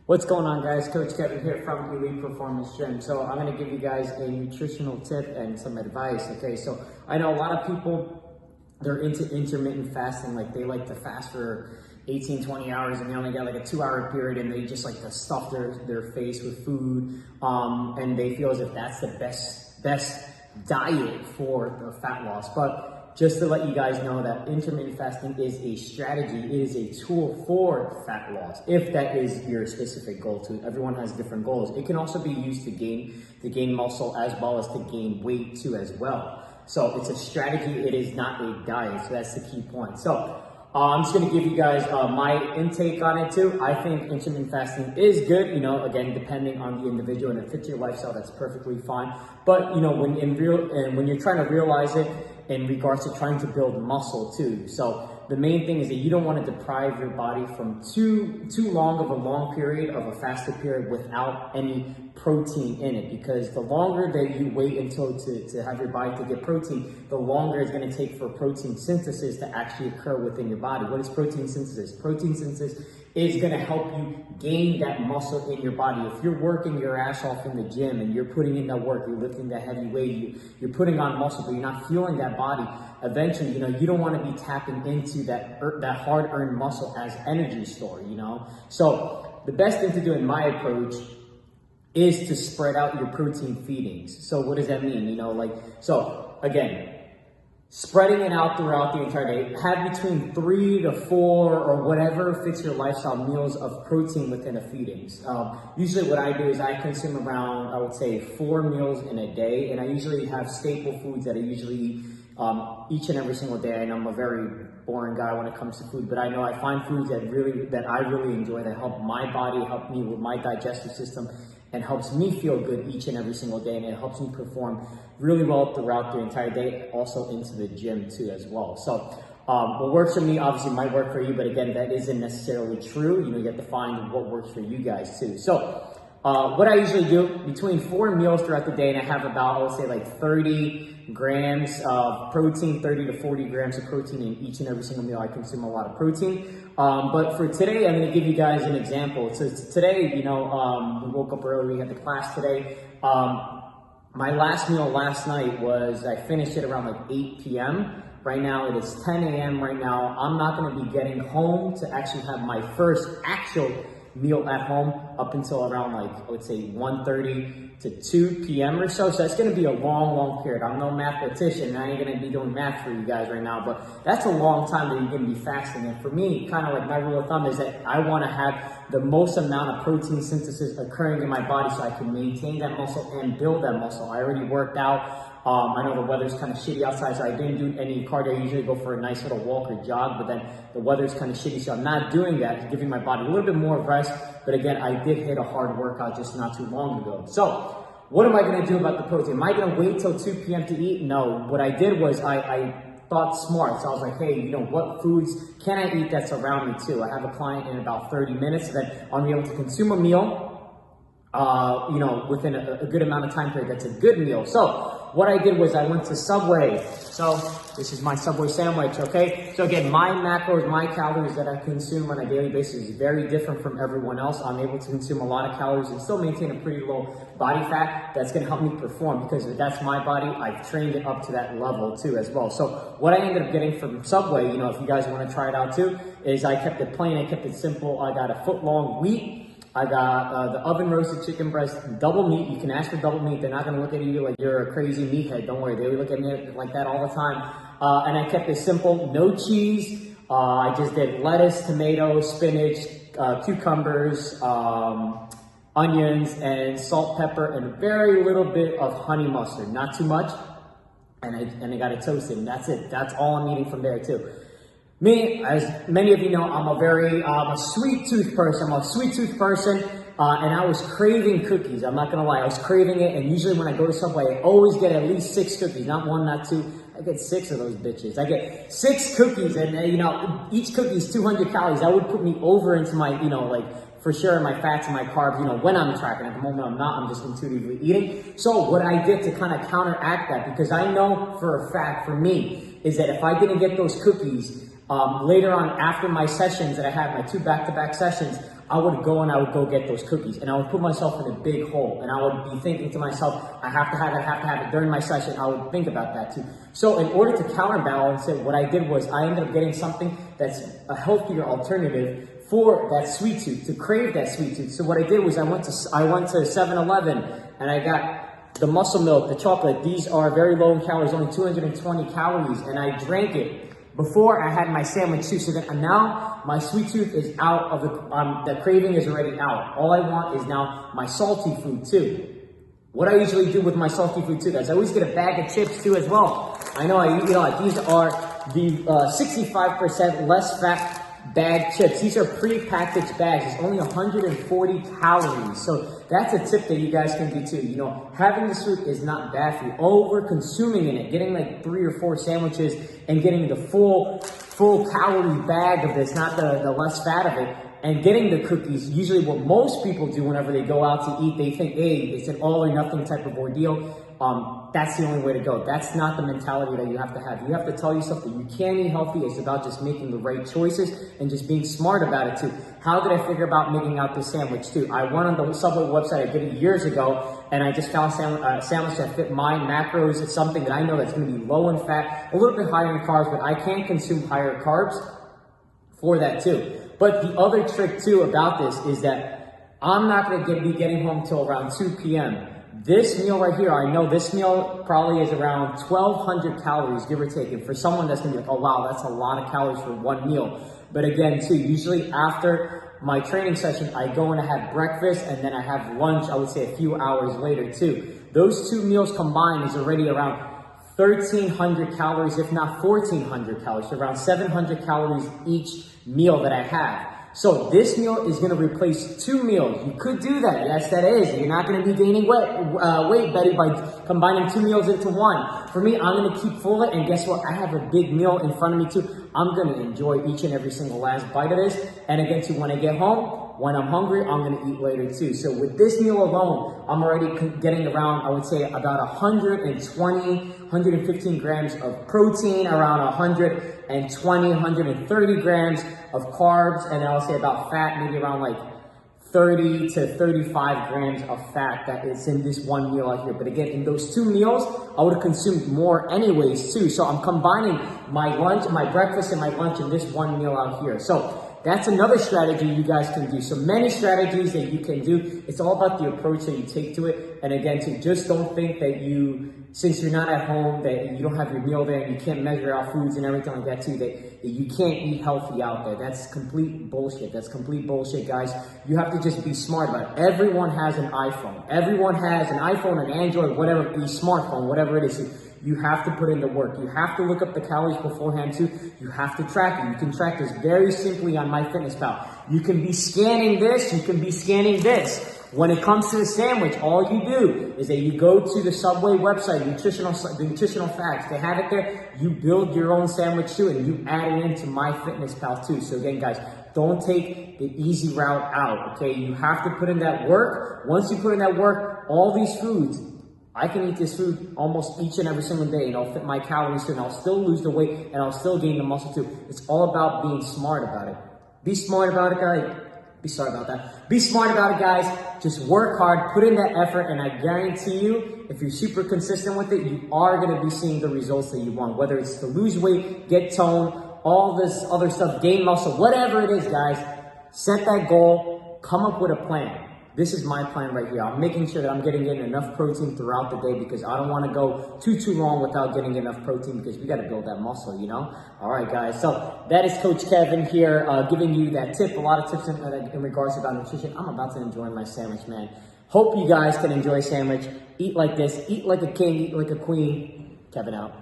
What's going on, guys? Coach Kevin here from Elite Performance Gym. So I'm going to give you guys a nutritional tip and some advice. Okay, so I know a lot of people, they're into intermittent fasting. Like they like to fast for 18, 20 hours and they only got like a 2-hour period and they just like to stuff their face with food. And they feel as if that's the best diet for the fat loss. But just to let you guys know that intermittent fasting is a strategy, it is a tool for fat loss, if that is your specific goal too. Everyone has different goals. It can also be used to gain muscle as well as to gain weight too as well. So it's a strategy, it is not a diet, so that's the key point. So I'm just gonna give you guys my intake on it too. I think intermittent fasting is good, again, depending on the individual, and if it fits your lifestyle, that's perfectly fine. But when you're trying to realize it, in regards to trying to build muscle too. So the main thing is that you don't want to deprive your body from too long of a long period of a fasted period without any protein in it, because the longer that you wait until to have your body to get protein, the longer it's going to take for protein synthesis to actually occur within your body. What is protein synthesis? Protein synthesis is going to help you gain that muscle in your body. If you're working your ass off in the gym and you're putting in that work, you're lifting that heavy weight, you're putting on muscle, but you're not feeling that body, eventually, you don't want to be tapping into that hard-earned muscle as energy store, So the best thing to do in my approach is to spread out your protein feedings. So what does that mean? So again, spreading it out throughout the entire day. Have between 3 to 4 or whatever fits your lifestyle meals of protein within a feedings. Usually what I do is I consume around, I would say, 4 meals in a day, and I usually have staple foods that I usually eat each and every single day. And I'm a very boring guy when it comes to food, but I know I find foods that I really enjoy, that help my body, help me with my digestive system, and helps me feel good each and every single day, and it helps me perform really well throughout the entire day, also into the gym too as well. So what works for me obviously might work for you, but again, that isn't necessarily true. You have to find what works for you guys too. So what I usually do between 4 meals throughout the day, and I have about, I would say, like 30 grams of protein, 30 to 40 grams of protein in each and every single meal. I consume a lot of protein. But for today, I'm going to give you guys an example. So today, we woke up early, we had the class today. My last meal last night was, I finished it around like 8 p.m. Right now it is 10 a.m. right now. I'm not going to be getting home to actually have my first actual meal at home up until around, like, I would say 1:30 to 2 p.m. or so. So that's going to be a long period. I'm no mathematician, and I ain't going to be doing math for you guys right now, but that's a long time that you're going to be fasting. And for me, kind of like my rule of thumb is that I want to have the most amount of protein synthesis occurring in my body so I can maintain that muscle and build that muscle. I already worked out. I know the weather's kind of shitty outside, so I didn't do any cardio. I usually go for a nice little walk or jog, but then the weather's kind of shitty, so I'm not doing that, giving my body a little bit more rest. But again, I did hit a hard workout just not too long ago. So what am I going to do about the protein? Am I going to wait till 2 p.m. to eat? No. What I did was I thought smart. So I was like, hey, what foods can I eat that's around me too? I have a client in about 30 minutes, so that I'll be able to consume a meal, within a good amount of time period. That's a good meal. So what I did was I went to Subway. So this is my Subway sandwich, okay? So again, my macros, my calories that I consume on a daily basis is very different from everyone else. I'm able to consume a lot of calories and still maintain a pretty low body fat. That's gonna help me perform, because that's my body. I've trained it up to that level too as well. So what I ended up getting from Subway, if you guys wanna try it out too, is I kept it plain, I kept it simple. I got a foot-long wheat. I got the oven roasted chicken breast, double meat. You can ask for double meat. They're not going to look at you like you're a crazy meathead. Don't worry. They look at me like that all the time. And I kept it simple. No cheese. I just did lettuce, tomato, spinach, cucumbers, onions, and salt, pepper, and a very little bit of honey mustard. Not too much. And I got it toasted. And that's it. That's all I'm eating from there too. Me, as many of you know, I'm a sweet tooth person. And I was craving cookies. I'm not gonna lie, I was craving it. And usually when I go to Subway, I always get at least 6 cookies, not 1, not 2. I get 6 of those bitches. I get 6 cookies, and each cookie is 200 calories. That would put me over into my, for sure, my fats and my carbs, when I'm tracking. At the moment I'm not, I'm just intuitively eating. So what I did to kind of counteract that, because I know for a fact, for me, is that if I didn't get those cookies, later on after my sessions that I had, my 2 back-to-back sessions, I would go and I would go get those cookies, and I would put myself in a big hole, and I would be thinking to myself, I have to have it. During my session, I would think about that too. So in order to counterbalance it, what I did was I ended up getting something that's a healthier alternative for that sweet tooth, to crave that sweet tooth. So what I did was I went to 7-Eleven and I got the muscle milk, the chocolate. These are very low in calories, only 220 calories, and I drank it before I had my sandwich too. So then now my sweet tooth is out of the craving is already out. All I want is now my salty food too. What I usually do with my salty food too, guys, I always get a bag of chips too as well. I know I eat a lot. These are the 65% less fat bag chips. These are pre-packaged bags. It's only 140 calories. So that's a tip that you guys can do too. You know, having this food is not bad for you. Over consuming in it, getting like 3 or 4 sandwiches and getting the full calorie bag of this, not the less fat of it, and getting the cookies. Usually what most people do whenever they go out to eat, they think, hey, it's an all or nothing type of ordeal. That's the only way to go. That's not the mentality that you have to have. You have to tell yourself that you can eat healthy. It's about just making the right choices and just being smart about it too. How did I figure about making out this sandwich too? I went on the Subway website, I did it years ago, and I just found a sandwich that fit my macros. It's something that I know that's going to be low in fat, a little bit higher in carbs, but I can consume higher carbs for that too. But the other trick too about this is that I'm not going to be getting home till around 2 p.m. This meal right here, I know this meal probably is around 1,200 calories, give or take. And for someone that's going to be like, oh wow, that's a lot of calories for one meal. But again, too, usually after my training session, I go and I have breakfast and then I have lunch, I would say a few hours later too. Those 2 meals combined is already around 1,300 calories, if not 1,400 calories, so around 700 calories each meal that I have. So this meal is going to replace 2 meals. You could do that. Yes, that is. You're not going to be gaining weight, Betty, by combining 2 meals into one. For me, I'm going to keep full, and guess what? I have a big meal in front of me too. I'm going to enjoy each and every single last bite of this. And again, too, when I get home, when I'm hungry, I'm going to eat later too. So with this meal alone, I'm already getting around, I would say, about 115 grams of protein, around 130 grams of carbs, and I'll say about fat, maybe around like 30 to 35 grams of fat that is in this one meal out here. But again, in those 2 meals, I would have consumed more anyways too. So I'm combining my lunch, my breakfast, and my lunch in this one meal out here. So that's another strategy you guys can do. So many strategies that you can do. It's all about the approach that you take to it. And again, too, just don't think that since you're not at home, that you don't have your meal there and you can't measure out foods and everything like that too, that you can't eat healthy out there. That's complete bullshit. That's complete bullshit, guys. You have to just be smart about it. Everyone has an iPhone. Everyone has an iPhone, an Android, whatever, a smartphone, whatever it is. You have to put in the work. You have to look up the calories beforehand too. You have to track it. You can track this very simply on MyFitnessPal. You can be scanning this. You can be scanning this. When it comes to the sandwich, all you do is that you go to the Subway website, the nutritional facts. They have it there. You build your own sandwich too, and you add it into MyFitnessPal too. So again, guys, don't take the easy route out, okay? You have to put in that work. Once you put in that work, all these foods, I can eat this food almost each and every single day, and I'll fit my calories too, and I'll still lose the weight, and I'll still gain the muscle too. It's all about being smart about it. Be smart about it, guys. Be smart about that. Be smart about it, guys. Just work hard, put in that effort, and I guarantee you, if you're super consistent with it, you are going to be seeing the results that you want. Whether it's to lose weight, get toned, all this other stuff, gain muscle, whatever it is, guys, set that goal, come up with a plan. This is my plan right here. I'm making sure that I'm getting in enough protein throughout the day because I don't want to go too long without getting enough protein because we got to build that muscle, you know? All right, guys. So that is Coach Kevin here giving you that tip. A lot of tips in regards to about nutrition. I'm about to enjoy my sandwich, man. Hope you guys can enjoy a sandwich. Eat like this. Eat like a king. Eat like a queen. Kevin out.